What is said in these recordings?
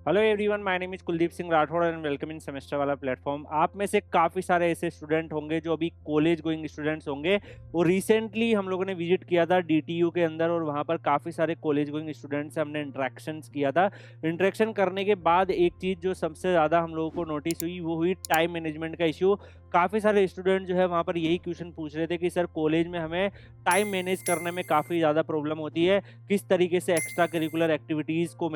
Hello everyone, my name is Kuldeep Singh Rathore and welcome in semester वाला platform. आप में से काफ़ी सारे ऐसे स्टूडेंट होंगे जो अभी कॉलेज गोइंग स्टूडेंट्स होंगे। और रिसेंटली हम लोगों ने विजिट किया था डीटीयू के अंदर और वहाँ पर काफ़ी सारे कॉलेज गोइंग स्टूडेंट्स से हमने इंटरेक्शंस किया था। इंटरेक्शन करने के बाद एक चीज़ जो सबसे ज़्यादा हम लोगों को नोटिस हुई वो हुई टाइम मैनेजमेंट का इशू। काफ़ी सारे स्टूडेंट जो है वहाँ पर यही क्वेश्चन पूछ रहे थे कि सर कॉलेज में हमें टाइम मैनेज करने में काफ़ी ज़्यादा प्रॉब्लम होती है, किस तरीके से एक्स्ट्रा करिकुलर एक्टिविटीज़ को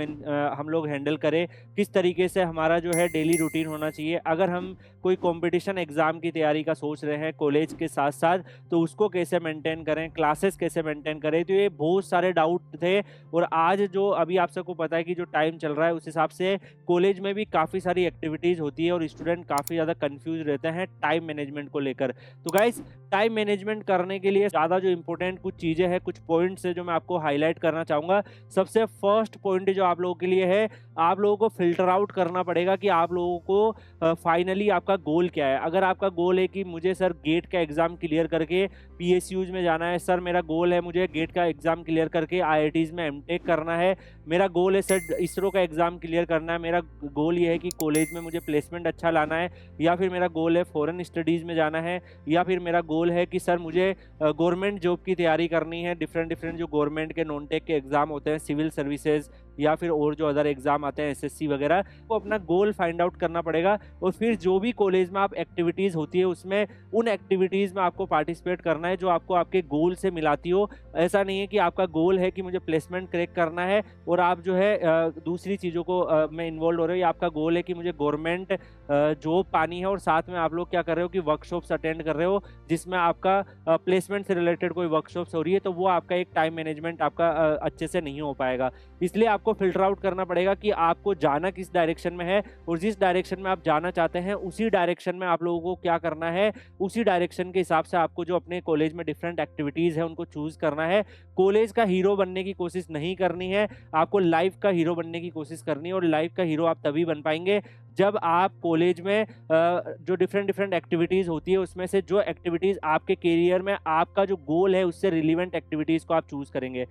हम लोग हैंडल करें, किस तरीके से हमारा जो है डेली रूटीन होना चाहिए। अगर हम कोई कंपटीशन एग्ज़ाम की तैयारी का सोच रहे हैं कॉलेज के साथ साथ, तो उसको कैसे मेंटेन करें, क्लासेस कैसे मेंटेन करें। तो ये बहुत सारे डाउट थे। और आज जो अभी आप सबको पता है कि जो टाइम चल रहा है उस हिसाब से कॉलेज में भी काफ़ी सारी एक्टिविटीज़ होती है और स्टूडेंट काफ़ी ज़्यादा कंफ्यूज रहते हैं टाइम मैनेजमेंट को लेकर। तो गाइस, टाइम मैनेजमेंट करने के लिए ज़्यादा जो इंपॉर्टेंट कुछ चीज़ें हैं, कुछ पॉइंट्स है जो मैं आपको हाईलाइट करना चाहूँगा। सबसे फर्स्ट पॉइंट जो आप लोगों के लिए है, आप लोगों को फ़िल्टर आउट करना पड़ेगा कि आप लोगों को फाइनली आपका गोल क्या है। अगर आपका गोल है कि मुझे सर गेट का एग्ज़ाम क्लियर करके पीएसयूज़ में जाना है, सर मेरा गोल है मुझे गेट का एग्ज़ाम क्लियर करके आईआईटीज़ में एमटेक करना है, मेरा गोल है सर इसरो का एग्ज़ाम क्लियर करना है, मेरा गोल ये है कि कॉलेज में मुझे प्लेसमेंट अच्छा लाना है, या फिर मेरा गोल है फ़ॉरेन स्टडीज़ में जाना है, या फिर मेरा गोल है कि सर मुझे गवर्नमेंट जॉब की तैयारी करनी है। डिफरेंट डिफरेंट जो गवर्नमेंट के नॉन टेक के एग्ज़ाम होते हैं, सिविल सर्विसेज या फिर और जो अदर एग्ज़ाम आते हैं एसएससी वगैरह, को अपना गोल फाइंड आउट करना पड़ेगा। और फिर जो भी कॉलेज में आप एक्टिविटीज़ होती है उसमें उन एक्टिविटीज़ में आपको पार्टिसिपेट करना है जो आपको आपके गोल से मिलाती हो। ऐसा नहीं है कि आपका गोल है कि मुझे प्लेसमेंट क्रैक करना है और आप जो है दूसरी चीज़ों को में इन्वॉल्व हो रहे हो, या आपका गोल है कि मुझे गवर्नमेंट जॉब पानी है और साथ में आप लोग क्या कर रहे हो कि वर्कशॉप्स अटेंड कर रहे हो जिसमें आपका प्लेसमेंट से रिलेटेड कोई वर्कशॉप्स हो रही है, तो वो आपका एक टाइम मैनेजमेंट आपका अच्छे से नहीं हो पाएगा। इसलिए आपको फिल्टर आउट करना पड़ेगा कि आपको जाना किस डायरेक्शन में है, और जिस डायरेक्शन में आप जाना चाहते हैं उसी डायरेक्शन में आप लोगों को क्या करना है। उसी डायरेक्शन के हिसाब से आपको जो अपने कॉलेज में डिफरेंट एक्टिविटीज़ है उनको चूज़ करना है। कॉलेज का हीरो बनने की कोशिश नहीं करनी है, आपको लाइफ का हीरो बनने की कोशिश करनी है। और लाइफ का हीरो आप तभी बन पाएंगे जब आप कॉलेज में जो डिफरेंट डिफरेंट एक्टिविटीज़ होती है उसमें से जो एक्टिविटीज़ आपके करियर में आपका जो गोल है उससे रिलेवेंट एक्टिविटीज़ को आप चूज़ करेंगे।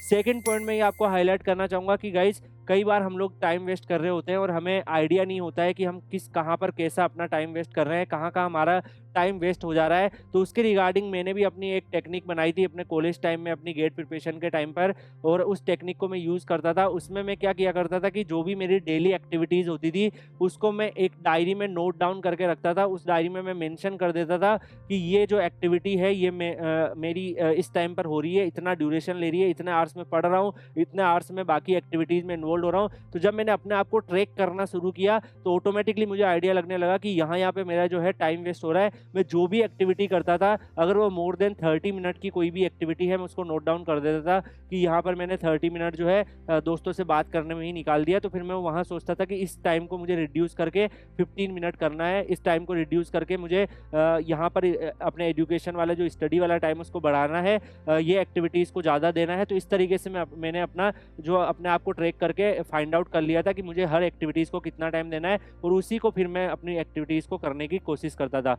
सेकंड पॉइंट में ये आपको हाईलाइट करना चाहूँगा कि गाइस, कई बार हम लोग टाइम वेस्ट कर रहे होते हैं और हमें आइडिया नहीं होता है कि हम कहाँ पर कैसा अपना टाइम वेस्ट कर रहे हैं, कहाँ कहाँ हमारा टाइम वेस्ट हो जा रहा है। तो उसके रिगार्डिंग मैंने भी अपनी एक टेक्निक बनाई थी अपने कॉलेज टाइम में, अपनी गेट प्रिपरेशन के टाइम पर, और उस टेक्निक को मैं यूज़ करता था। उसमें मैं क्या किया करता था कि जो भी मेरी डेली एक्टिविटीज़ होती थी उसको मैं एक डायरी में नोट डाउन करके रखता था। उस डायरी में मैं मेंशन कर देता था कि ये जो एक्टिविटी है ये मेरी इस टाइम पर हो रही है, इतना ड्यूरेशन ले रही है, इतने आवर्स में पढ़ रहा हूँ, इतने आवर्स में बाकी एक्टिविटीज़ में इन्वॉल्व हो रहा हूँ। तो जब मैंने अपने आप को ट्रैक करना शुरू किया तो ऑटोमेटिकली मुझे आइडिया लगने लगा कि यहाँ पे मेरा जो है टाइम वेस्ट हो रहा है। मैं जो भी एक्टिविटी करता था, अगर वो मोर देन 30 मिनट की कोई भी एक्टिविटी है, मैं उसको नोट डाउन कर देता था कि यहाँ पर मैंने 30 मिनट जो है दोस्तों से बात करने में ही निकाल दिया। तो फिर मैं वहाँ सोचता था कि इस टाइम को मुझे रिड्यूस करके 15 मिनट करना है, इस टाइम को रिड्यूस करके मुझे यहाँ पर अपने एजुकेशन वाला जो स्टडी वाला टाइम उसको बढ़ाना है, ये एक्टिविटीज़ को ज़्यादा देना है। तो इस तरीके से मैंने अपना जो अपने आप को ट्रैक करके फाइंड आउट कर लिया था कि मुझे हर एक्टिविटीज़ को कितना टाइम देना है, और उसी को फिर मैं अपनी एक्टिविटीज़ को करने की कोशिश करता था।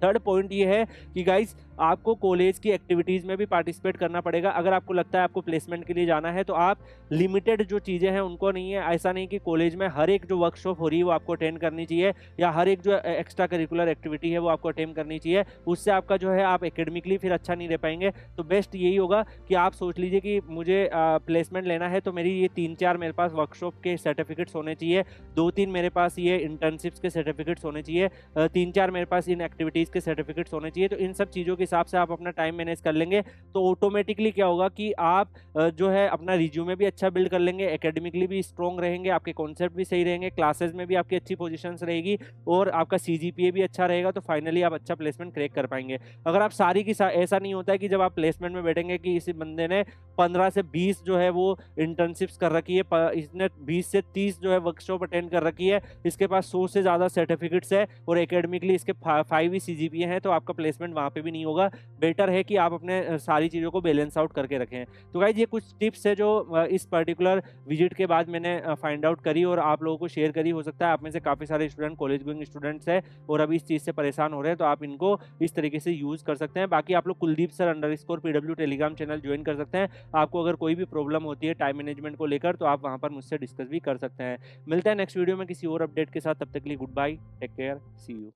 थर्ड पॉइंट ये है कि गाइस, आपको कॉलेज की एक्टिविटीज़ में भी पार्टिसिपेट करना पड़ेगा। अगर आपको लगता है आपको प्लेसमेंट के लिए जाना है तो आप लिमिटेड जो चीज़ें हैं उनको नहीं है, ऐसा नहीं कि कॉलेज में हर एक जो वर्कशॉप हो रही है वो आपको अटेंड करनी चाहिए, या हर एक जो एक्स्ट्रा करिकुलर एक्टिविटी है वो आपको अटेंड करनी चाहिए। उससे आपका जो है आप एकेडमिकली फिर अच्छा नहीं रह पाएंगे। तो बेस्ट यही होगा कि आप सोच लीजिए कि मुझे प्लेसमेंट लेना है तो मेरी ये 3-4 मेरे पास वर्कशॉप के सर्टिफिकेट्स होने चाहिए, 2-3 मेरे पास ये इंटर्नशिप्स के सर्टिफिकेट्स होने चाहिए, 3-4 मेरे पास इन एक्टिविटीज़ के सर्टिफिकेट्स होने चाहिए। तो इन सब चीज़ों के हिसाब से आप अपना टाइम मैनेज कर लेंगे तो ऑटोमेटिकली क्या होगा कि आप जो है अपना रिज्यूमे भी अच्छा बिल्ड कर लेंगे, एकेडमिकली भी स्ट्रॉन्ग रहेंगे, आपके कॉन्सेप्ट भी सही रहेंगे, क्लासेस में भी आपकी अच्छी पोजीशंस रहेगी, और आपका सीजीपीए भी अच्छा रहेगा। तो फाइनली आप अच्छा प्लेसमेंट क्रैक कर पाएंगे। अगर आप सारी की ऐसा नहीं होता है कि जब आप प्लेसमेंट में बैठेंगे कि इसी बंदे ने 15 से 20 जो है वो इंटर्नशिप्स कर रखी है, इसने 20 से 30 जो है वर्कशॉप अटेंड कर रखी है, इसके पास 100 से ज़्यादा सर्टिफिकेट्स है, और एकेडमिकली इसके 5 ही सीजीपीए हैं तो आपका प्लेसमेंट वहाँ पे भी नहीं होगा। बेटर है कि आप अपने सारी चीज़ों को बैलेंस आउट करके रखें। तो गाइज ये कुछ टिप्स है जो इस पर्टिकुलर विजिट के बाद मैंने फाइंड आउट करी और आप लोगों को शेयर करी। हो सकता है आप में से काफ़ी सारे स्टूडेंट कॉलेज गोइंग स्टूडेंट्स हैं और अभी इस चीज़ से परेशान हो रहे हैं, तो आप इनको इस तरीके से यूज़ कर सकते हैं। बाकी आप लोग Kuldeep sir underscore PW Telegram channel join कर सकते हैं। आपको अगर कोई भी प्रॉब्लम होती है टाइम मैनेजमेंट को लेकर तो आप वहाँ पर मुझसे डिस्कस भी कर सकते हैं। मिलते हैं नेक्स्ट वीडियो में किसी और अपडेट के साथ, तब तक के लिए goodbye, take care, see you.